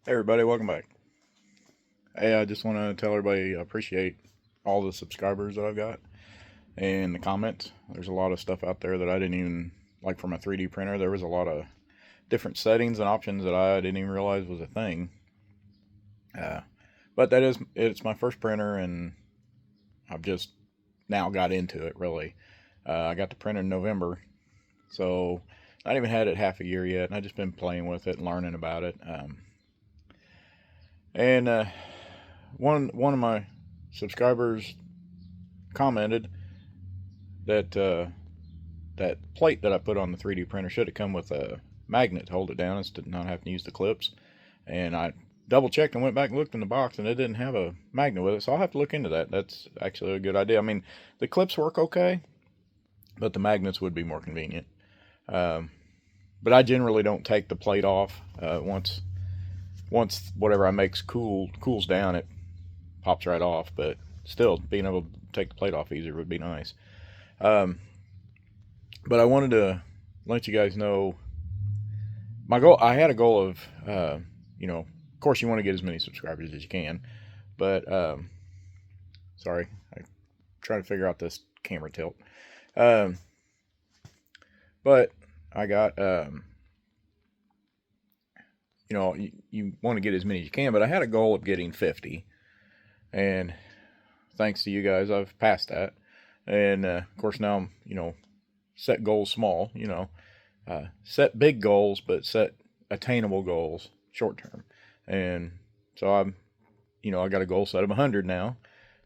Hey everybody, welcome back. Hey, I just want to tell everybody I appreciate all the subscribers that I've got and the comments. There's a lot of stuff out there that I didn't even like from a 3D printer. There was a lot of different settings and options that I didn't even realize was a thing. Uh, but it's my first printer, and I've just now got into it really. I got the printer in November, so I haven't even had it half a year yet, and I've just been playing with it and learning about it. And one of my subscribers commented that that plate that I put on the 3D printer should have come with a magnet to hold it down instead of not having to use the clips. And I double checked and went back and looked in the box, and it didn't have a magnet with it. So I'll have to look into that. That's actually a good idea. I mean, the clips work okay, but the magnets would be more convenient. Um, but I generally don't take the plate off once whatever I makes cools down. It pops right off. But still, being able to take the plate off easier would be nice. Um, but I wanted to let you guys know my goal. I had a goal of, of course, you want to get as many subscribers as you can. But sorry, I try to figure out this camera tilt. Um, but I got, you want to get as many as you can. But I had a goal of getting 50, and thanks to you guys, I've passed that. And of course, now I'm, set goals small. Set big goals, but set attainable goals short term. And so I got a goal set of 100 now,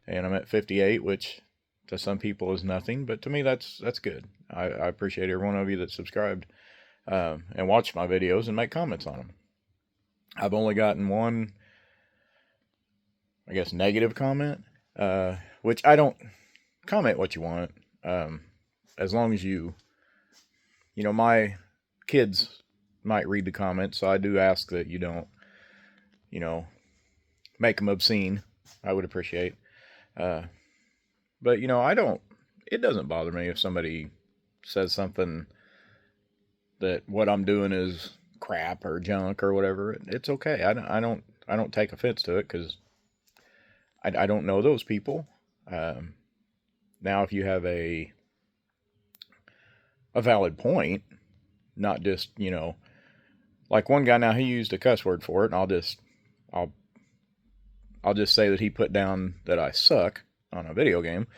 and I'm at 58, which to some people is nothing, but to me that's good. I appreciate every one of you that subscribed and watch my videos and make comments on them. I've only gotten one, I guess, negative comment, which I don't comment what you want, as long as my kids might read the comments, so I do ask that you don't, you know, make them obscene. I would appreciate. Uh, but I don't. It doesn't bother me if somebody says something that what I'm doing is crap or junk or whatever. It's okay. I don't take offense to it because I don't know those people. Um, Now, if you have a valid point, not just like one guy now he used a cuss word for it, and I'll I'll just say that he put down that I suck on a video game,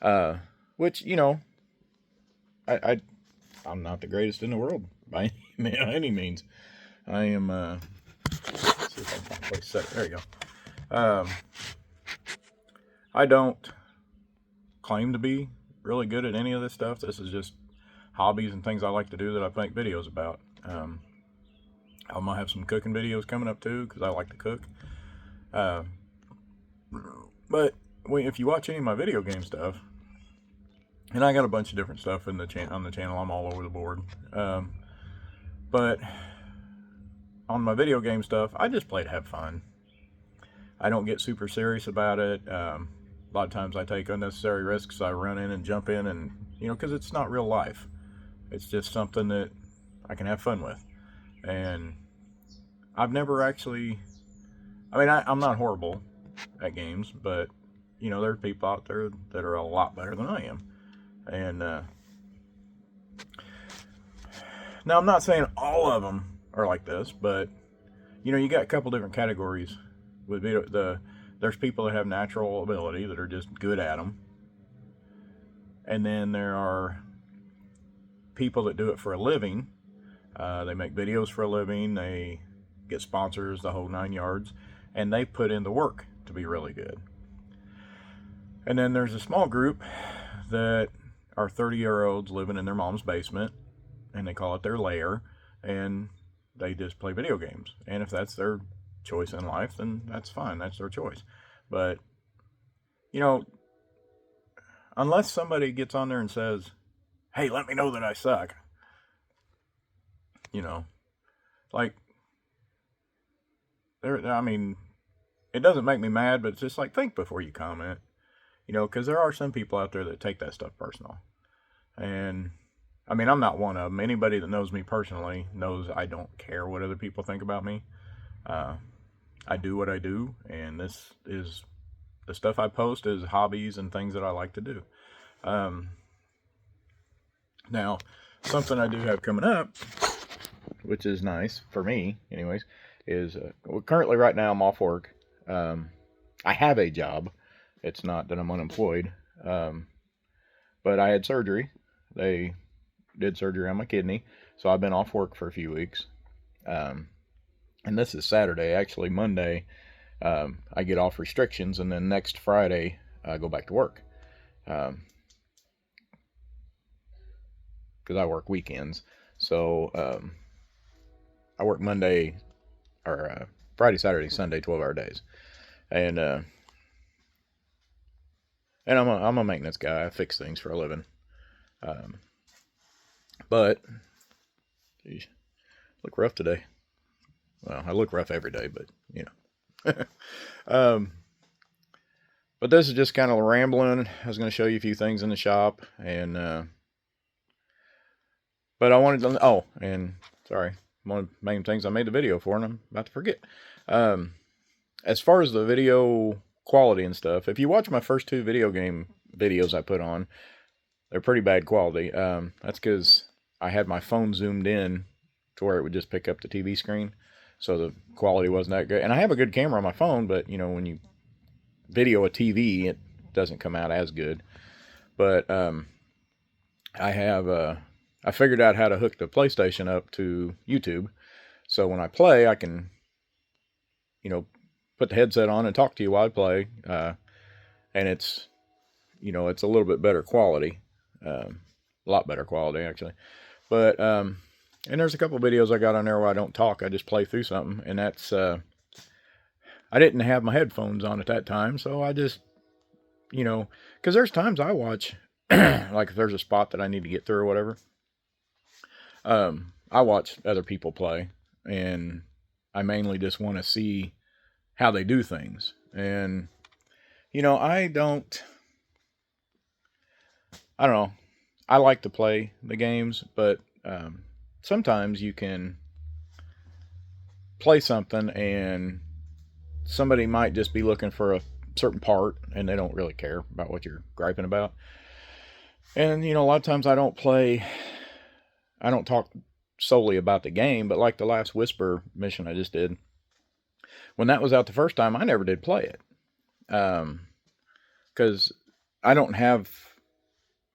uh, which I, I I'm not the greatest in the world by any means. I am. Let's see if I can find a place to set it. There you go. I don't claim to be really good at any of this stuff. This is just hobbies and things I like to do that I make videos about. I might have some cooking videos coming up too because I like to cook. Uh, but if you watch any of my video game stuff, and I got a bunch of different stuff on the channel, I'm all over the board. But on my video game stuff, I just play to have fun. I don't get super serious about it. A lot of times I take unnecessary risks. I run in and jump in, and because it's not real life. It's just something that I can have fun with. And I've never actually. I mean, I'm not horrible at games, but there are people out there that are a lot better than I am. And now I'm not saying all of them are like this, but you got a couple different categories with there's people that have natural ability that are just good at them, and then there are people that do it for a living. They make videos for a living. They get sponsors, the whole 9 yards, and they put in the work to be really good. And then there's a small group that are 30-year-olds living in their mom's basement, and they call it their lair, and they just play video games. And if that's their choice in life, then that's fine. That's their choice. But unless somebody gets on there and says, "Hey, let me know that I suck," like there. I mean, it doesn't make me mad, but it's just like think before you comment. Because there are some people out there that take that stuff personal, and I mean, I'm not one of them. Anybody that knows me personally knows I don't care what other people think about me. Uh, I do what I do, and this is the stuff I post is hobbies and things that I like to do. Um, Now, something I do have coming up, which is nice for me, anyways, is well, currently right now I'm off work. Um, I have a job. It's not that I'm unemployed, um, but I had surgery. They did surgery on my kidney, so I've been off work for a few weeks. Um, and this is Saturday. Actually, Monday I get off restrictions, and then next Friday I go back to work because I work weekends. So I work Monday or Friday, Saturday, Sunday, 12-hour days, and I'm a maintenance guy. I fix things for a living. Um, but geez, look rough today. Well, I look rough every day, but you know. um, but this is just kind of rambling. I was going to show you a few things in the shop, and but I wanted to. Oh, and sorry, one of the main things I made the video for, and I'm about to forget. Um, as far as the video quality and stuff, if you watch my first two video game videos I put on, they're pretty bad quality. That's because I had my phone zoomed in to where it would just pick up the TV screen, so the quality wasn't that good. And I have a good camera on my phone, but you know when you video a TV, it doesn't come out as good. But I have I figured out how to hook the PlayStation up to YouTube, so when I play, I can you know put the headset on and talk to you while I play, and it's it's a little bit better quality, a lot better quality actually. But and there's a couple videos I got on there where I don't talk, I just play through something, and that's I didn't have my headphones on at that time, so I just because there's times I watch like if there's a spot that I need to get through or whatever, I watch other people play, and I mainly just want to see how they do things. And I don't know. I like to play the games, but sometimes you can play something and somebody might just be looking for a certain part and they don't really care about what you're griping about. And a lot of times I don't talk solely about the game, but like the last Whisper mission I just did, when that was out the first time, I never did play it. Because I don't have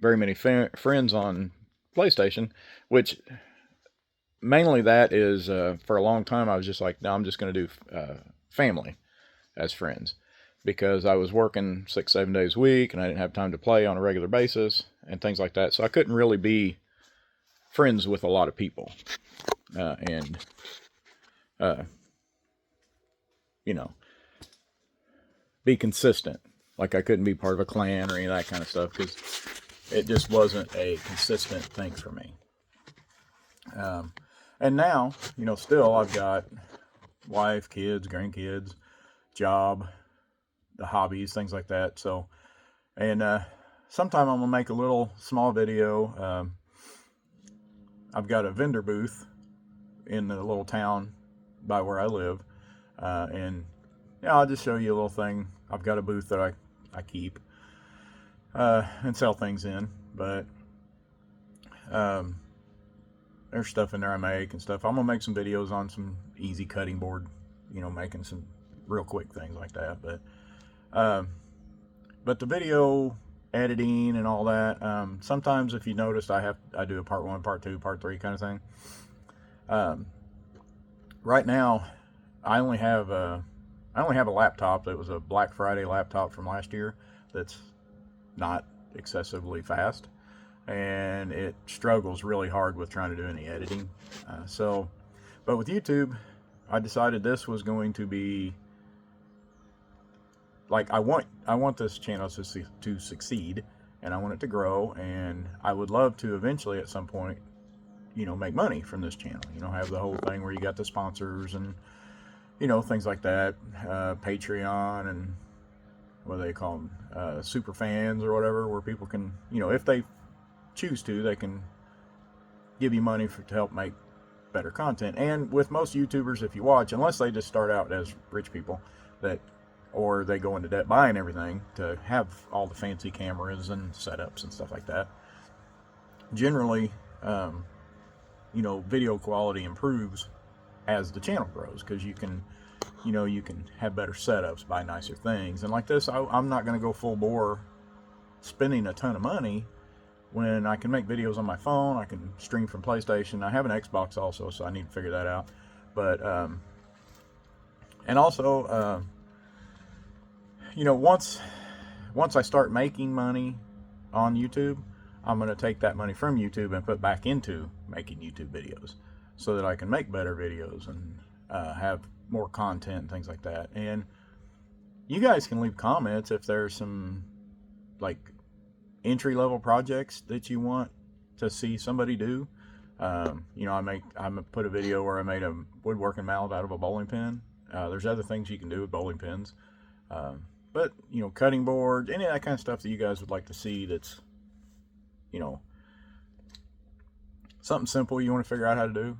very many friends on PlayStation, which mainly that is for a long time I was just like, no, I'm just going to do family as friends, because I was working 6-7 days a week and I didn't have time to play on a regular basis and things like that. So I couldn't really be friends with a lot of people, and be consistent. Like I couldn't be part of a clan or any of that kind of stuff because it just wasn't a consistent thing for me. And now, still I've got wife, kids, grandkids, job, the hobbies, things like that. So, and sometime I'm gonna make a little small video. I've got a vendor booth in the little town by where I live, and I'll just show you a little thing. I've got a booth that I keep and sell things in, but there's stuff in there I make and stuff. I'm gonna make some videos on some easy cutting board, making some real quick things like that. But the video editing and all that, sometimes if you noticed, I do a part 1, part 2, part 3 kind of thing. Right now, I only have a laptop that was a Black Friday laptop from last year that's not excessively fast, and it struggles really hard with trying to do any editing. But with YouTube, I decided this was going to be like I want this channel to succeed, and I want it to grow, and I would love to eventually at some point, make money from this channel. Have the whole thing where you got the sponsors and things like that, Patreon, and what do they call them, super fans or whatever, where people can, if they choose to, they can give you money to help make better content. And with most YouTubers, if you watch, unless they just start out as rich people, or they go into debt buying everything to have all the fancy cameras and setups and stuff like that, generally, video quality improves as the channel grows, because you can have better setups, buy nicer things. And like this, I'm not going to go full bore spending a ton of money when I can make videos on my phone. I can stream from PlayStation. I have an Xbox also, so I need to figure that out. But and also, once I start making money on YouTube, I'm going to take that money from YouTube and put back into making YouTube videos, so that I can make better videos and have more content and things like that. And you guys can leave comments if there's some like entry-level projects that you want to see somebody do. I put a video where I made a woodworking mallet out of a bowling pin. There's other things you can do with bowling pins, but cutting boards, any of that kind of stuff that you guys would like to see, that's something simple you want to figure out how to do,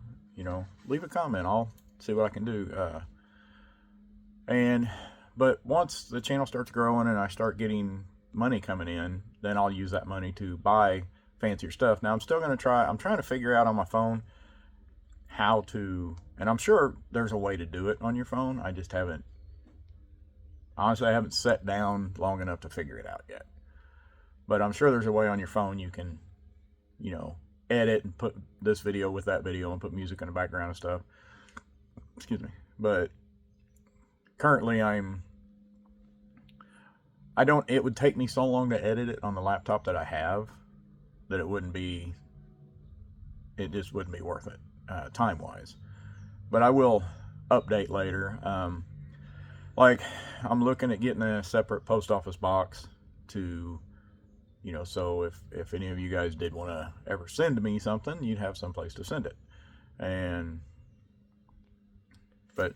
leave a comment. I'll see what I can do. But once the channel starts growing and I start getting money coming in, then I'll use that money to buy fancier stuff. Now I'm trying to figure out on my phone how to, and I'm sure there's a way to do it on your phone. I just haven't sat down long enough to figure it out yet. But I'm sure there's a way on your phone you can, edit and put this video with that video and put music in the background and stuff. Excuse me. But currently it would take me so long to edit it on the laptop that I have, that it just wouldn't be worth it, time-wise. But I will update later. Like, I'm looking at getting a separate post office box to, so if any of you guys did want to ever send me something, you'd have some place to send it. But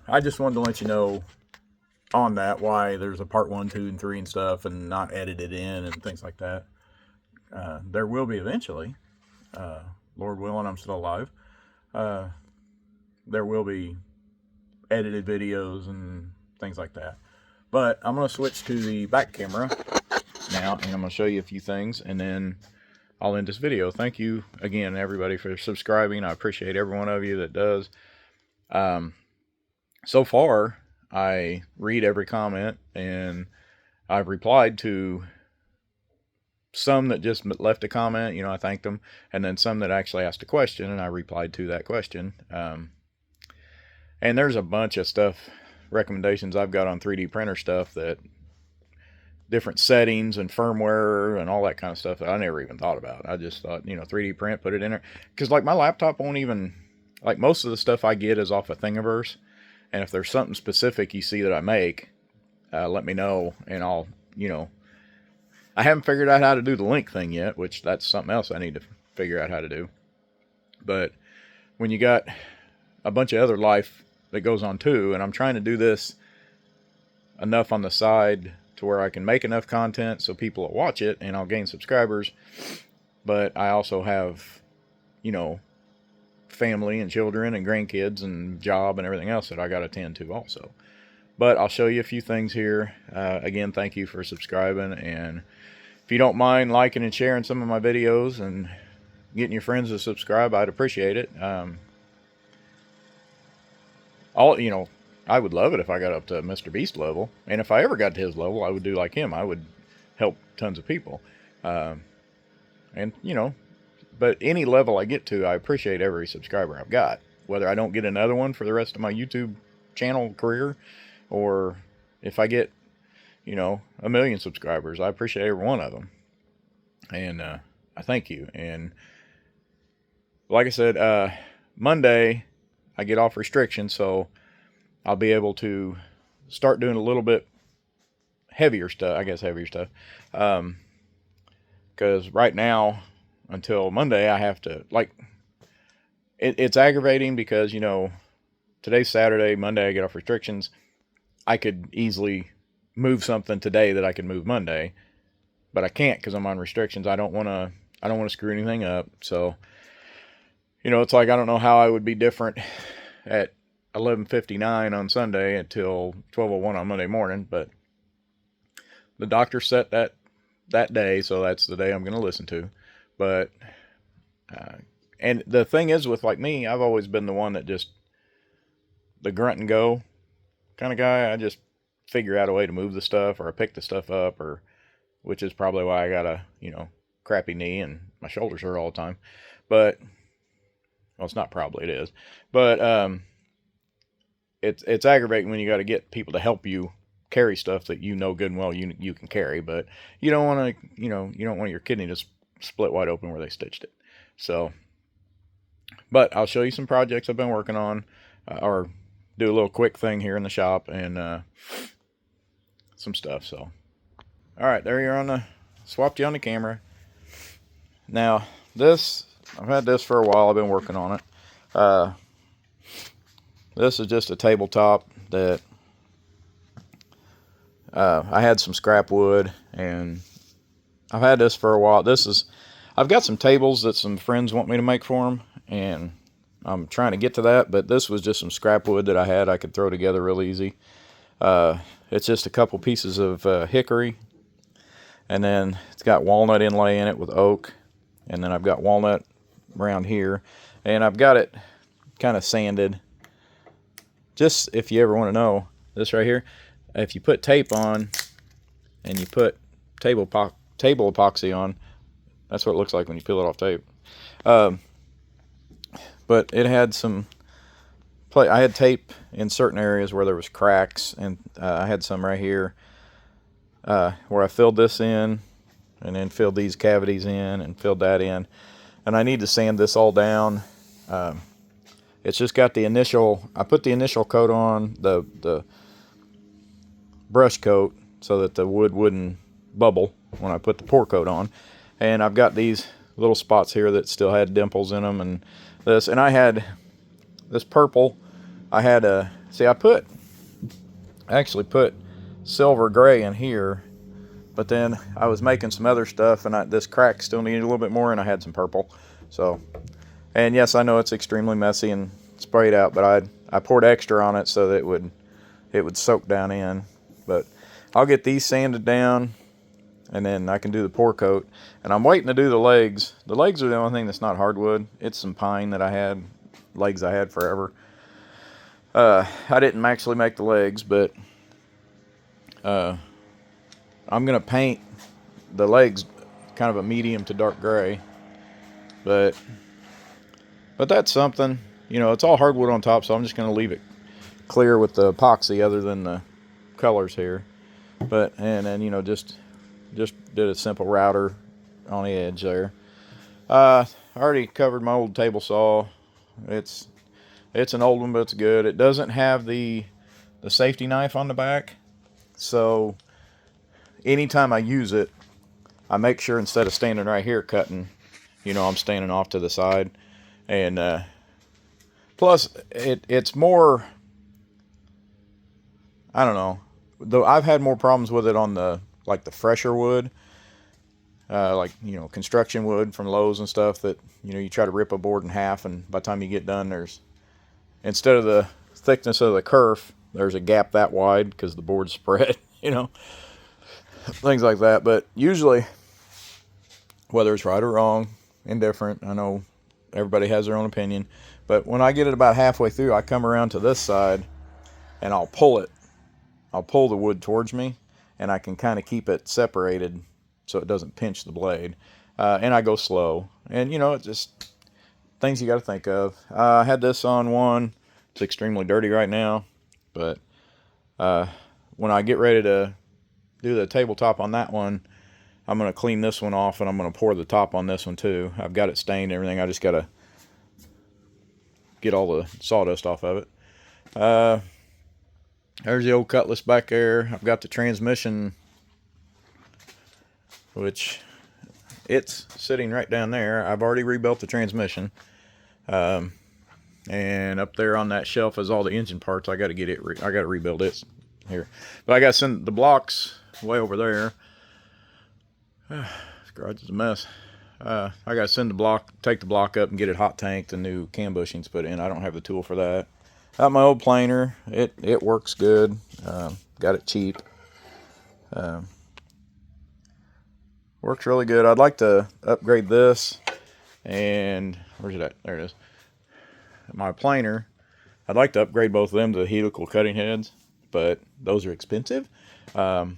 I just wanted to let you know on that why there's a part 1, 2, and 3 and stuff, and not edited in and things like that. There will be eventually, Lord willing, I'm still alive. There will be edited videos and things like that. But I'm going to switch to the back camera now, and I'm going to show you a few things, and then I'll end this video. Thank you again, everybody, for subscribing. I appreciate every one of you that does. So far, I read every comment, and I've replied to some that just left a comment. I thanked them, and then some that actually asked a question, and I replied to that question. And there's a bunch of stuff, recommendations I've got on 3D printer stuff, that different settings and firmware and all that kind of stuff that I never even thought about. I just thought, 3D print, put it in there. Because like my laptop won't even, like most of the stuff I get is off of Thingiverse. And if there's something specific you see that I make, let me know, and I'll, I haven't figured out how to do the link thing yet, which that's something else I need to figure out how to do. But when you got a bunch of other life that goes on too, and I'm trying to do this enough on the side to where I can make enough content so people will watch it and I'll gain subscribers. But I also have, family and children and grandkids and job and everything else that I got to tend to also. But I'll show you a few things here. Again, thank you for subscribing, and if you don't mind liking and sharing some of my videos and getting your friends to subscribe, I'd appreciate it. I would love it if I got up to Mr. Beast level, and if I ever got to his level, I would do like him. I would help tons of people. But any level I get to, I appreciate every subscriber I've got. Whether I don't get another one for the rest of my YouTube channel career, or if I get, 1 million subscribers, I appreciate every one of them. And I thank you. And like I said, Monday I get off restrictions, so I'll be able to start doing a little bit heavier stuff. Because right now, until Monday, I have to, it's aggravating because, today's Saturday, Monday I get off restrictions. I could easily move something today that I could move Monday, but I can't because I'm on restrictions. I don't want to screw anything up. So, You know, it's like I don't know how I would be different at 11:59 on Sunday until 12:01 on Monday morning, but the doctor set that day, so that's the day I'm going to listen to. But uh, and the thing is, with like me, I've always been the one that just the grunt and go kind of guy. I just figure out a way to move the stuff, or I pick the stuff up, or which is probably why I got a crappy knee and my shoulders hurt all the time. But well, it's not probably, it is. But it's aggravating when you got to get people to help you carry stuff that you know good and well you can carry, but you don't want to you don't want your kidney to split wide open where they stitched it. So, but I'll show you some projects I've been working on, or do a little quick thing here in the shop and some stuff. So, all right, there you're on the swapped you on the camera. Now this I've had this for a while. I've been working on it. This is just a tabletop that I had some scrap wood, and I've had this for a while. I've got some tables that some friends want me to make for them, and I'm trying to get to that, but this was just some scrap wood that I had I could throw together real easy. It's just a couple pieces of hickory, and then it's got walnut inlay in it with oak, and then I've got walnut around here, and I've got it kind of sanded. Just if you ever want to know, this right here, if you put tape on and you put table epoxy on, that's what it looks like when you peel it off tape. But it had I had tape in certain areas where there was cracks, and I had some right here where I filled this in and then filled these cavities in and filled that in. And I need to sand this all down. It's just got I put the initial coat on, the brush coat, so that the wood wouldn't bubble when I put the pour coat on. And I've got these little spots here that still had dimples in them, and I had this purple. I actually put silver gray in here, but then I was making some other stuff, and this crack still needed a little bit more, and I had some purple. So, and yes, I know it's extremely messy and sprayed out, but I poured extra on it so that it would soak down in. But I'll get these sanded down, and then I can do the pour coat. And I'm waiting to do the legs. The legs are the only thing that's not hardwood. It's some pine that I had, legs I had forever. I didn't actually make the legs, but I'm going to paint the legs kind of a medium to dark gray. But that's something. It's all hardwood on top, so I'm just going to leave it clear with the epoxy other than the colors here. But, and then, just did a simple router on the edge there. I already covered my old table saw. It's an old one, but it's good. It doesn't have the safety knife on the back, so anytime I use it, I make sure instead of standing right here cutting, I'm standing off to the side. And plus it's more, I don't know, though I've had more problems with it on the fresher wood, construction wood from Lowe's and stuff, that you try to rip a board in half, and by the time you get done, instead of the thickness of the kerf, there's a gap that wide because the board's spread, things like that. But usually, whether it's right or wrong, indifferent, I know everybody has their own opinion, but when I get it about halfway through, I come around to this side and I'll pull the wood towards me, and I can kind of keep it separated so it doesn't pinch the blade. And I go slow, and it's just things you got to think of. I had this on one. It's extremely dirty right now, but when I get ready to do the tabletop on that one, I'm going to clean this one off, and I'm going to pour the top on this one too. I've got it stained and everything. I just got to get all the sawdust off of it. There's the old Cutlass back there. I've got the transmission, which it's sitting right down there. I've already rebuilt the transmission. And up there on that shelf is all the engine parts. I got to rebuild it here. But I got to send the blocks way over there. This garage is a mess. I got to take the block up and get it hot tanked and new cam bushings put in. I don't have the tool for that. Got my old planer. It works good. Got it cheap. Works really good. I'd like to upgrade this. And where's it at? There it is. My planer. I'd like to upgrade both of them to helical cutting heads, but those are expensive. If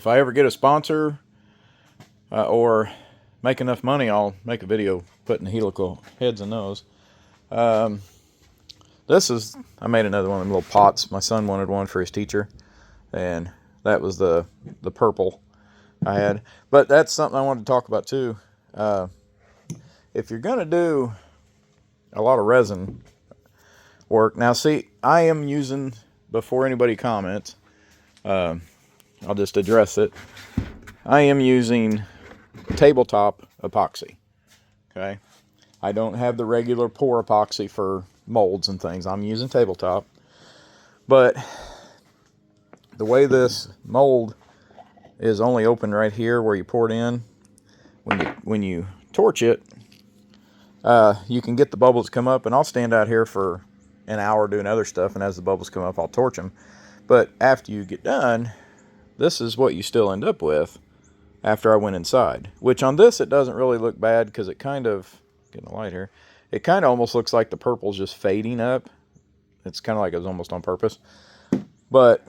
I ever get a sponsor or make enough money, I'll make a video putting helical heads in those. I made another one of them little pots. My son wanted one for his teacher, and that was the purple I had. But that's something I wanted to talk about too. If you're gonna do a lot of resin work, now see, I am using, before anybody comments, I'll just address it. I am using tabletop epoxy. Okay, I don't have the regular pour epoxy for molds and things. I'm using tabletop. But the way this mold is only open right here where you pour it in, when you torch it, you can get the bubbles to come up, and I'll stand out here for an hour doing other stuff, and as the bubbles come up, I'll torch them. But after you get done, this is what you still end up with after I went inside. Which on this, it doesn't really look bad, because it kind of, getting the light here, it kind of almost looks like the purple's just fading up. It's kind of like it was almost on purpose. But,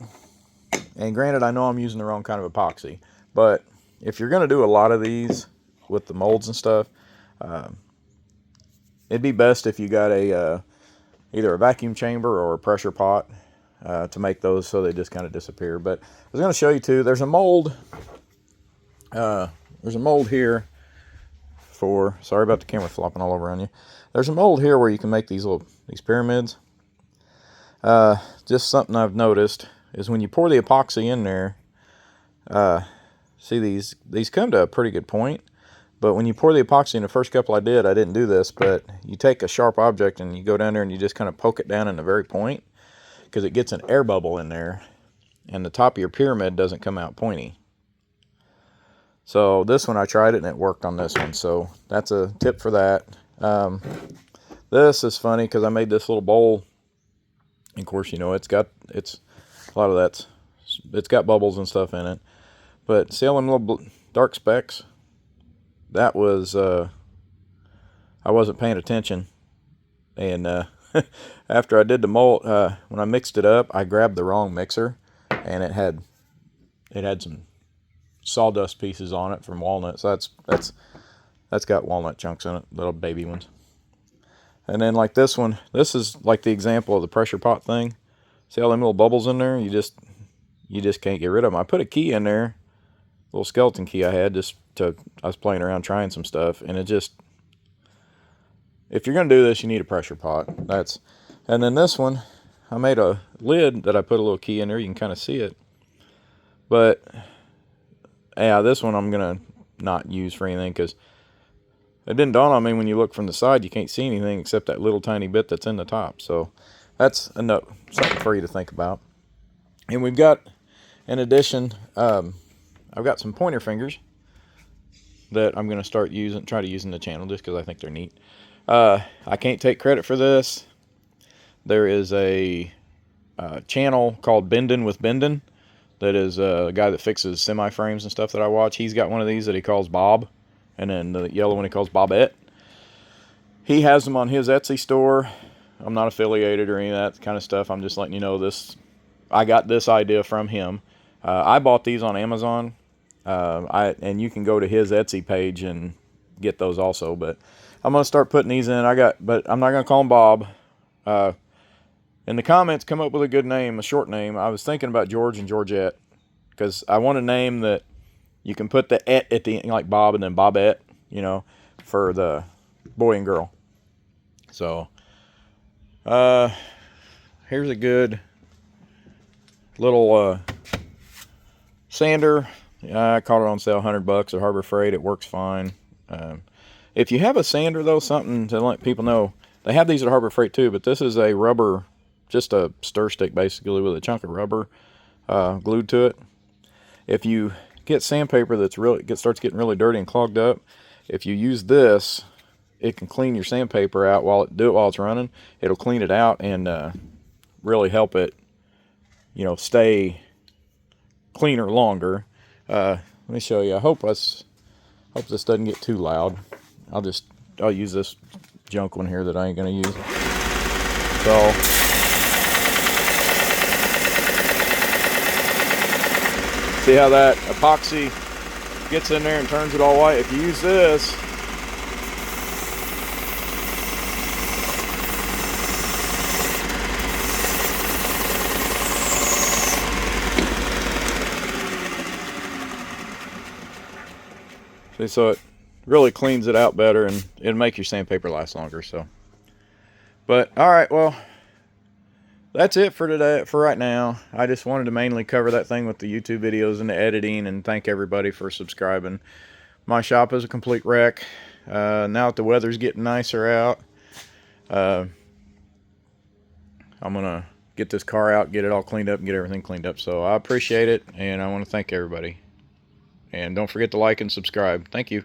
and granted, I know I'm using the wrong kind of epoxy, but if you're going to do a lot of these with the molds and stuff, it'd be best if you got either a vacuum chamber or a pressure pot to make those so they just kind of disappear. But I was going to show you too, there's a mold here for, sorry about the camera flopping all over on you. There's a mold here where you can make these pyramids. Just something I've noticed is when you pour the epoxy in there, see these come to a pretty good point, but when you pour the epoxy in, the first couple I didn't do this, but you take a sharp object and you go down there and you just kind of poke it down in the very point, because it gets an air bubble in there and the top of your pyramid doesn't come out pointy. So this one I tried it and it worked on this one, so that's a tip for that. This is funny because I made this little bowl. Of course, you know, it's got bubbles and stuff in it. But see all them little dark specks? That was, I wasn't paying attention. And after I did the mold, when I mixed it up, I grabbed the wrong mixer, and it had some sawdust pieces on it from walnut. So that's got walnut chunks in it, little baby ones. And then like this one, this is like the example of the pressure pot thing. See all them little bubbles in there? You just can't get rid of them. I put a key in there, a little skeleton key I had, I was playing around trying some stuff, and it just, if you're gonna do this, you need a pressure pot. And then this one, I made a lid that I put a little key in there. You can kind of see it. But yeah, this one I'm gonna not use for anything, because it didn't dawn on me when you look from the side, you can't see anything except that little tiny bit that's in the top. So that's something for you to think about. And we've got, in addition, I've got some pointer fingers that I'm going to try to use in the channel just because I think they're neat. I can't take credit for this. There is a channel called Bendin' with Bendin'. That is a guy that fixes semi-frames and stuff that I watch. He's got one of these that he calls Bob. And then the yellow one he calls Bobette. He has them on his Etsy store. I'm not affiliated or any of that kind of stuff. I'm just letting you know this. I got this idea from him. I bought these on Amazon. And you can go to his Etsy page and get those also. But I'm going to start putting these in. But I'm not going to call him Bob. In the comments, come up with a good name, a short name. I was thinking about George and Georgette, because I want a name that you can put the "et" at the end, like Bob and then Bobette, you know, for the boy and girl. So, here's a good little sander. I caught it on sale, $100 at Harbor Freight. It works fine. If you have a sander, though, something to let people know, they have these at Harbor Freight too, but this is a rubber, just a stir stick basically with a chunk of rubber glued to it. If you get sandpaper that's starts getting really dirty and clogged up, if you use this, it can clean your sandpaper out while it's running. It'll clean it out and really help it, stay cleaner longer. Let me show you. I hope this doesn't get too loud. I'll use this junk one here that I ain't gonna use. So see how that epoxy gets in there and turns it all white? If you use this, see, so it really cleans it out better and it'll make your sandpaper last longer. So, but all right, well, that's it for today, for right now. I just wanted to mainly cover that thing with the YouTube videos and the editing, and thank everybody for subscribing. My shop is a complete wreck. Now that the weather's getting nicer out, I'm gonna get this car out, get it all cleaned up, and get everything cleaned up. So I appreciate it, and I want to thank everybody. And don't forget to like and subscribe. Thank you.